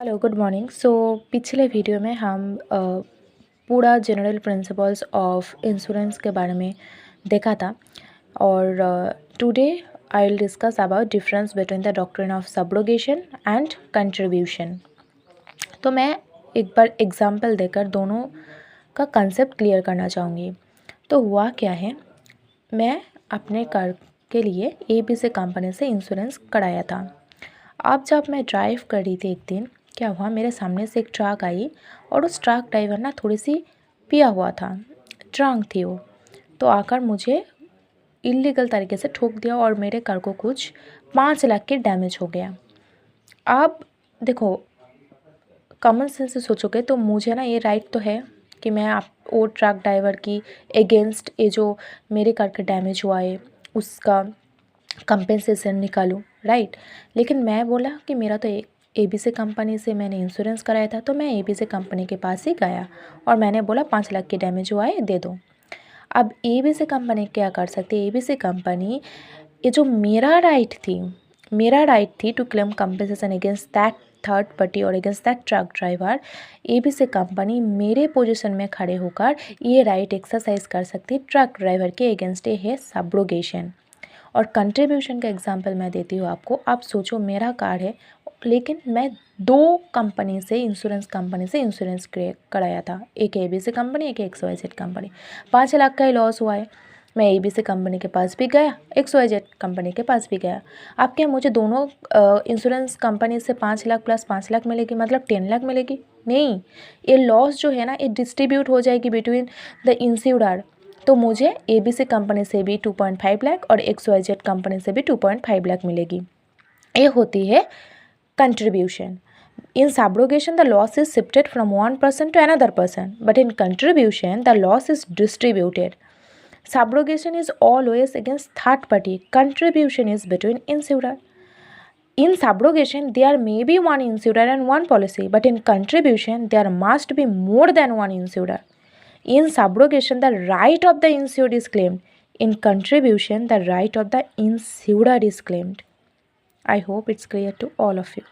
Hello good morning. सो पिछले video में हम पूरा जनरल प्रिंसिपल्स ऑफ इंश्योरेंस के बारे में देखा था और today I will discuss about difference between the doctrine of subrogation and contribution. तो मैं एक बार एग्जांपल देकर दोनों का कंसेप्ट क्लियर करना चाहूँगी। तो हुआ क्या है, मैं अपने कार के लिए ABC कंपनी से इंश्योरेंस कराया था। अब जब मैं ड्राइव कर रही थी एक दिन, क्या हुआ, मेरे सामने से एक ट्रक आई और उस ट्रक ड्राइवर ना थोड़ी सी पिया हुआ था, ड्रंक थी वो। तो आकर मुझे इलीगल तरीके से ठोक दिया और मेरे कार को कुछ 5 लाख के डैमेज हो गया। अब देखो, कॉमन सेंस से सोचोगे तो मुझे ना ये राइट तो है कि मैं आप वो ट्रक ड्राइवर की अगेंस्ट ये जो मेरे कार का डैमेज हुआ है उसका कंपेंसेशन निकालूं, राइट। लेकिन मैं बोला कि मेरा तो ABC कंपनी से मैंने इंश्योरेंस कराया था, तो मैं ABC कंपनी के पास ही गया और मैंने बोला 5 लाख की डैमेज हुआ है, दे दो। अब ABC कंपनी क्या कर सकती है, ABC कंपनी ये जो मेरा राइट थी to claim compensation against that third party और against that truck driver, ABC company मेरे पोजीशन में खड़े होकर ये राइट एक्सरसाइज कर सकती है ट्रक ड्राइवर के अगेंस्ट। ये है सब्रोगेशन। और कंट्रीब्यूशन का एग्जांपल मैं देती हूँ आपको। आप सोचो, मेरा कार है लेकिन मैं 2 कंपनी से इंश्योरेंस कराया था, एक ABC कंपनी, एक XYZ कंपनी। 5 लाख का ही लॉस हुआ है। मैं ABC कंपनी के पास भी गया, XYZ कंपनी के पास भी गया। अब क्या मुझे दोनों इंश्योरेंस कंपनी से 5 लाख प्लस 5 लाख मिलेगी, मतलब 10 लाख मिलेगी? नहीं, ये लॉस जो है ना, ये डिस्ट्रीब्यूट हो जाएगी बिटवीन द इंश्योरर। तो मुझे ABC कंपनी से भी 2.5 लाख और XYZ कंपनी से भी 2.5 लाख मिलेगी। ये होती है contribution. In subrogation, the loss is shifted from one person to another person, but in contribution, the loss is distributed. Subrogation is always against third party. Contribution is between insurer. In subrogation, there may be one insurer and one policy, but in contribution, there must be more than one insurer. In subrogation, the right of the insured is claimed. In contribution, the right of the insurer is claimed. I hope it's clear to all of you.